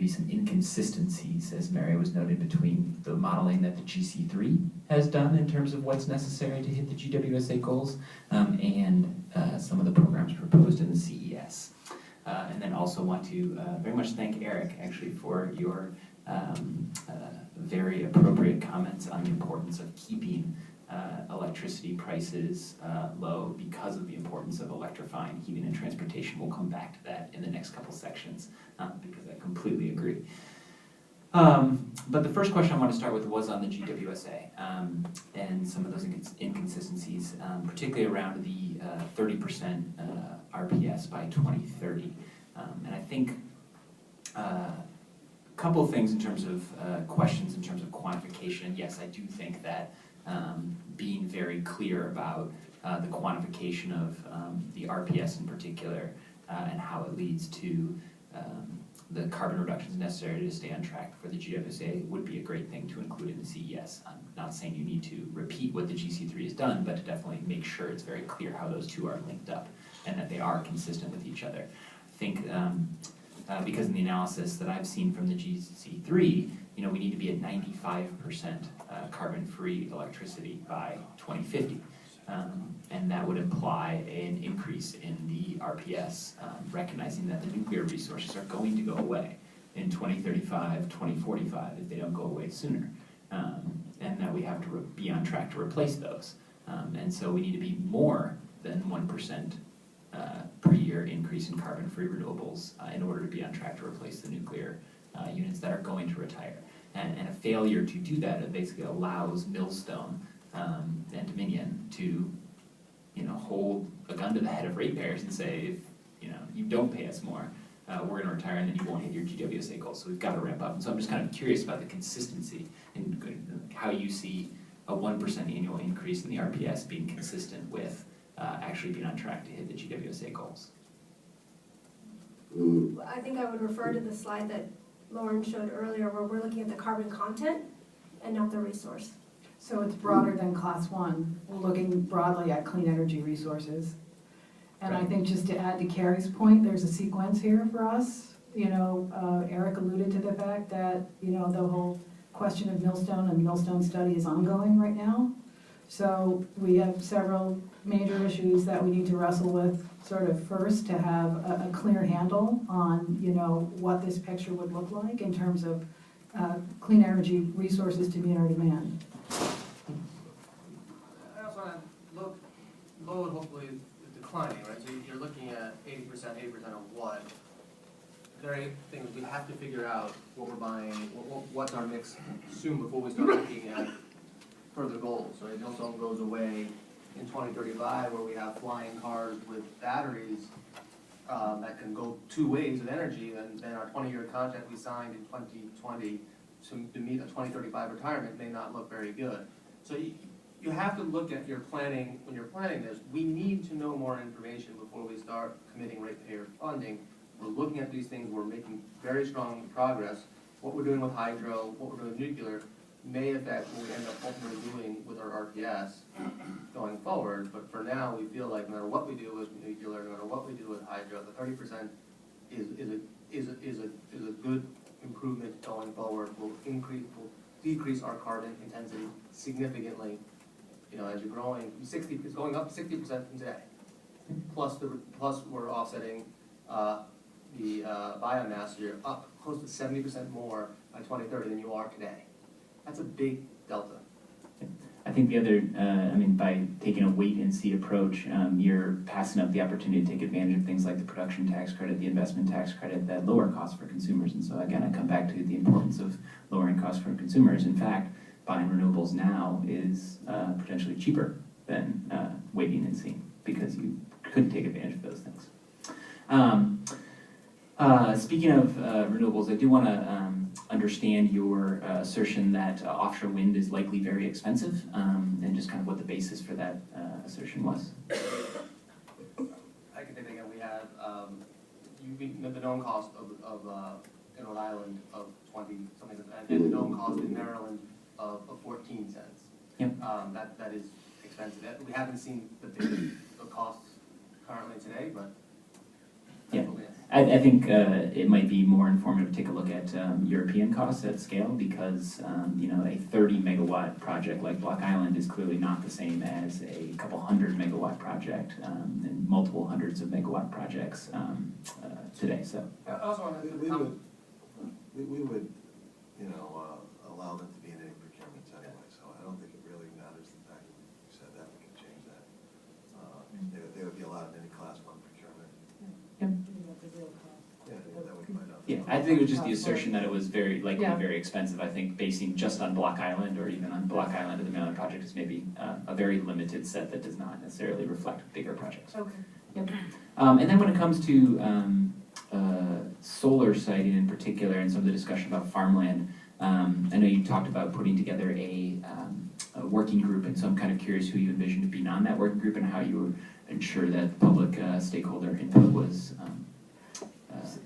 some inconsistencies, as Mary was noted, between the modeling that the GC3 has done in terms of what's necessary to hit the GWSA goals and some of the programs proposed in the CES. And then also want to very much thank Eric, actually, for your very appropriate comments on the importance of keeping electricity prices low because of the importance of electrifying heating and transportation. We'll come back to that in the next couple sections because I completely agree. But the first question I want to start with was on the GWSA and some of those inconsistencies, particularly around the 30% RPS by 2030. And I think a couple of things in terms of questions in terms of quantification. Yes, I do think that being very clear about the quantification of the RPS in particular and how it leads to the carbon reductions necessary to stay on track for the GWSA would be a great thing to include in the CES. I'm not saying you need to repeat what the GC3 has done, but to definitely make sure it's very clear how those two are linked up and that they are consistent with each other. I think because in the analysis that I've seen from the GC3, you know, we need to be at 95% carbon-free electricity by 2050. And that would imply an increase in the RPS, recognizing that the nuclear resources are going to go away in 2035, 2045 if they don't go away sooner. And that we have to be on track to replace those. And so we need to be more than 1% per year increase in carbon-free renewables in order to be on track to replace the nuclear units that are going to retire. And a failure to do that basically allows Millstone and Dominion to, you know, hold a gun to the head of ratepayers and say, if you know you don't pay us more, we're going to retire and then you won't hit your GWSA goals. So we've got to ramp up. And so I'm just kind of curious about the consistency and how you see a 1% annual increase in the RPS being consistent with actually being on track to hit the GWSA goals. I think I would refer to the slide that Lauren showed earlier where we're looking at the carbon content and not the resource. So it's broader than class 1. We're looking broadly at clean energy resources. And I think just to add to Carrie's point, there's a sequence here for us. You know, Eric alluded to the fact that, you know, the whole question of Millstone and Millstone study is ongoing right now. So we have several major issues that we need to wrestle with sort of first to have a clear handle on, you know, what this picture would look like in terms of clean energy resources to meet our demand. I also want to load hopefully is declining, right? So you're looking at 80% of what? There are things we have to figure out what we're buying, what's our mix soon before we start looking at further goals. Right? Millstone goes away in 2035 where we have flying cars with batteries that can go two ways of energy, and then our 20-year contract we signed in 2020 to meet a 2035 retirement may not look very good. So you have to look at your planning, when you're planning this, we need to know more information before we start committing ratepayer funding. We're looking at these things, we're making very strong progress. What we're doing with hydro, what we're doing with nuclear may affect what we end up ultimately doing with our RPS going forward. But for now, we feel like no matter what we do with nuclear, no matter what we do with hydro, the 30% is a good improvement going forward. Will decrease our carbon intensity significantly. You know, as you're growing, it's going up 60% from today. Plus we're offsetting the biomass. You're up close to 70% more by 2030 than you are today. That's a big delta. I think the other, by taking a wait-and-see approach, you're passing up the opportunity to take advantage of things like the production tax credit, the investment tax credit that lower costs for consumers. And so again, I come back to the importance of lowering costs for consumers. In fact, buying renewables now is potentially cheaper than waiting and seeing because you couldn't take advantage of those things. Speaking of renewables, I do want to understand your assertion that offshore wind is likely very expensive, and just kind of what the basis for that assertion was. I can take it again. We have the known cost of in Rhode Island of 20 something, and the known cost in Maryland of 14 cents. Yep. That is expensive. We haven't seen the costs currently today, but yeah. I think it might be more informative to take a look at European costs at scale because a 30 megawatt project like Block Island is clearly not the same as a couple hundred megawatt project and multiple hundreds of megawatt projects today. So I also want to we would allow them to be in any procurements anyway, so I don't think it really matters the fact that we said that, we can change that. They would be allowed in any class 1 procurement. Yeah, that would find out. yeah, I think it was just the assertion that it was very likely Yeah. very expensive. I think basing just on Block Island or even on Block Island or the mainland project is maybe a very limited set that does not necessarily reflect bigger projects. Okay. And then when it comes to solar siting in particular and some of the discussion about farmland, I know you talked about putting together a working group, and so I'm kind of curious who you envisioned being on that working group and how you would ensure that public stakeholder input was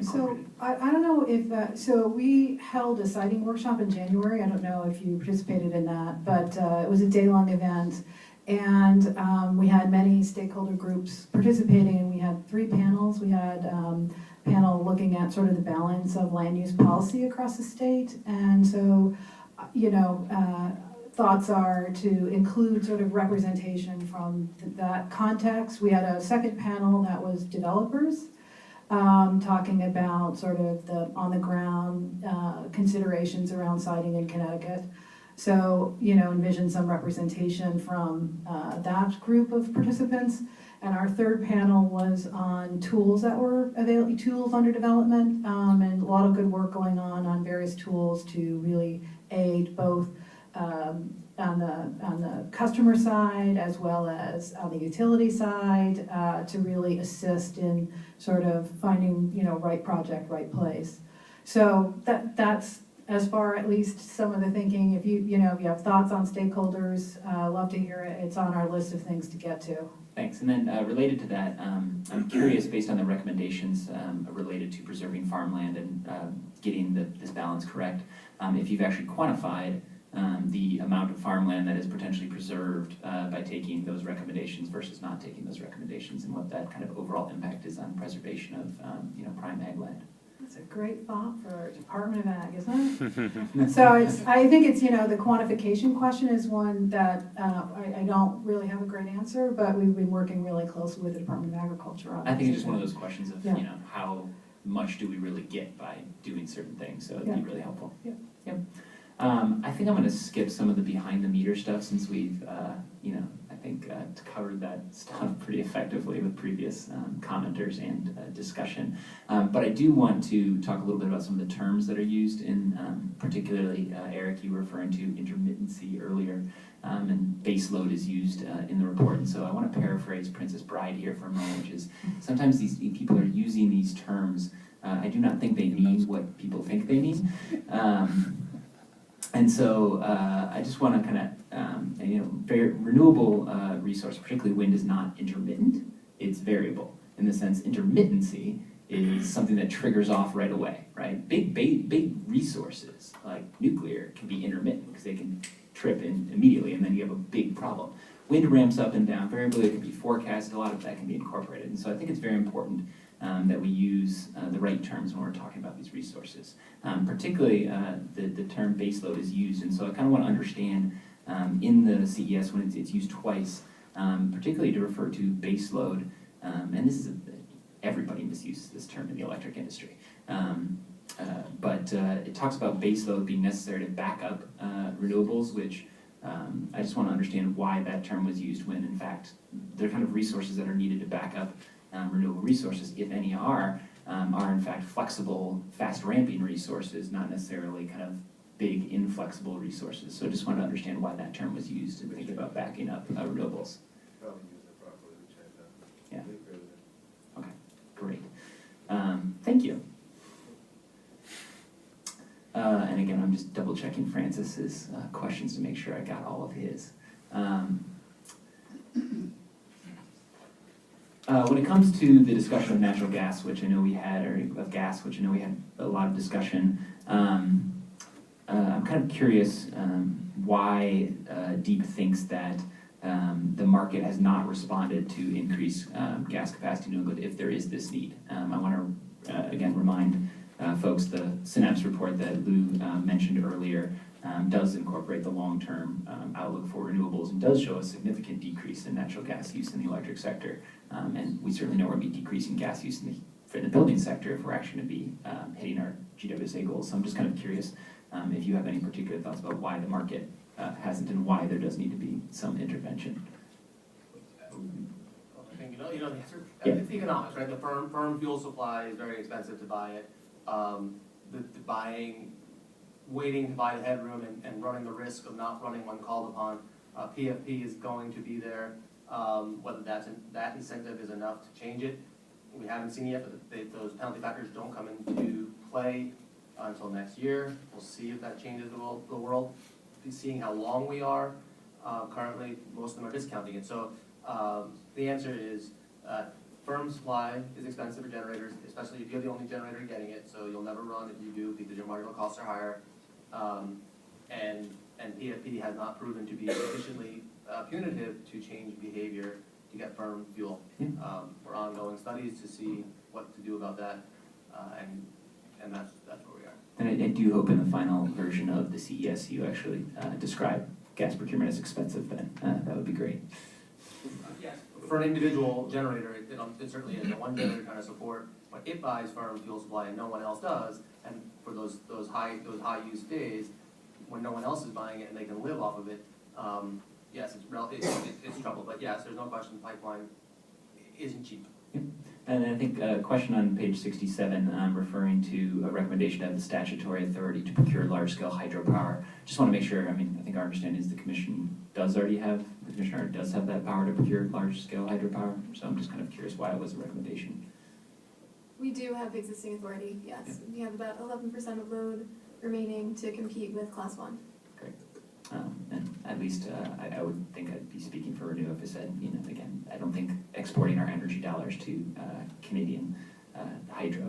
So incorporated. I don't know if, so we held a siting workshop in January. I don't know if you participated in that, but it was a day-long event. And we had many stakeholder groups participating, and we had 3 panels. We had panel looking at sort of the balance of land use policy across the state. And so, thoughts are to include sort of representation from that context. We had a second panel that was developers, talking about sort of the on-the-ground considerations around siting in Connecticut. So, envision some representation from that group of participants. And our third panel was on tools that were available, tools under development, and a lot of good work going on various tools to really aid both on the customer side as well as on the utility side, to really assist in sort of finding, right project, right place. So that's as far, at least some of the thinking. If you have thoughts on stakeholders, love to hear it. It's on our list of things to get to. Thanks. And then related to that, I'm curious, based on the recommendations related to preserving farmland and getting this balance correct, if you've actually quantified the amount of farmland that is potentially preserved by taking those recommendations versus not taking those recommendations, and what that kind of overall impact is on preservation of prime ag land. That's a great thought for Department of Ag, isn't it? So I think it's, the quantification question is one that I don't really have a great answer, but we've been working really closely with the Department of Agriculture on it. I think it's just one of those questions of, Yeah. how much do we really get by doing certain things, so it'd be Yeah. really helpful. Yeah. Yep. I think I'm gonna skip some of the behind the meter stuff since we've, I think covered that stuff pretty effectively with previous commenters and discussion. But I do want to talk a little bit about some of the terms that are used in, particularly, Eric, you were referring to intermittency earlier, and base load is used in the report. And so I want to paraphrase Princess Bride here for a moment, which is sometimes these people are using these terms. I do not think they mean what people think they mean. And so I just want to kind of, very renewable resource, particularly wind, is not intermittent, it's variable. In the sense, intermittency is something that triggers off right away, right? Big resources, like nuclear, can be intermittent because they can trip in immediately and then you have a big problem. Wind ramps up and down, variably it can be forecasted, a lot of that can be incorporated. And so I think it's very important that we use the right terms when we're talking about these resources. Particularly, the term baseload is used, and so I kind of want to understand in the CES when it's used twice, particularly to refer to baseload, and this is everybody misuses this term in the electric industry. But it talks about baseload being necessary to back up renewables, which I just want to understand why that term was used when, in fact, they're kind of resources that are needed to back up renewable resources, if any are in fact flexible, fast ramping resources, not necessarily kind of big inflexible resources. So I just want to understand why that term was used and think about backing up renewables. Probably use it properly, we change that. Yeah. We agree with it. Okay, great. Thank you. And again, I'm just double checking Francis's questions to make sure I got all of his. When it comes to the discussion of natural gas, which I know we had, or of gas, which I know we had a lot of discussion, I'm kind of curious why DEEP thinks that the market has not responded to increase gas capacity in New England if there is this need. I want to again, remind folks, the Synapse report that Lou mentioned earlier does incorporate the long-term outlook for renewables and does show a significant decrease in natural gas use in the electric sector. And we certainly know we're going to be decreasing gas use for the building sector if we're actually going to be hitting our GWSA goals. So I'm just kind of curious if you have any particular thoughts about why the market hasn't and why there does need to be some intervention. I think you know the answer. Yeah. It's economics, right? The firm fuel supply is very expensive to buy it. Waiting to buy the headroom and running the risk of not running when called upon. PFP is going to be there. Whether that incentive is enough to change it, we haven't seen yet. But those penalty factors don't come into play until next year. We'll see if that changes the world. Seeing how long we are, currently most of them are discounting it. So the answer is firm supply is expensive for generators, especially if you're the only generator getting it. So you'll never run if you do because your marginal costs are higher. And PFP has not proven to be sufficiently punitive to change behavior to get firm fuel. We're ongoing studies to see what to do about that, and that's where we are. And I do hope in the final version of the CES you actually describe gas procurement as expensive then. That would be great. Yes. For an individual generator, it certainly is. One generator kind of support when it buys firm fuel supply and no one else does, and for those high use days when no one else is buying it and they can live off of it. Yes, it's trouble, but yes, there's no question the pipeline isn't cheap. Yep. And I think a question on page 67, referring to a recommendation to have the statutory authority to procure large-scale hydropower. Just want to make sure, I mean, I think our understanding is the commissioner does have that power to procure large-scale hydropower. So I'm just kind of curious why it was a recommendation. We do have existing authority, yes. Yep. We have about 11% of load remaining to compete with Class 1. Great. And at least I would think I'd be speaking for Renew if I said, again, I don't think exporting our energy dollars to Canadian hydro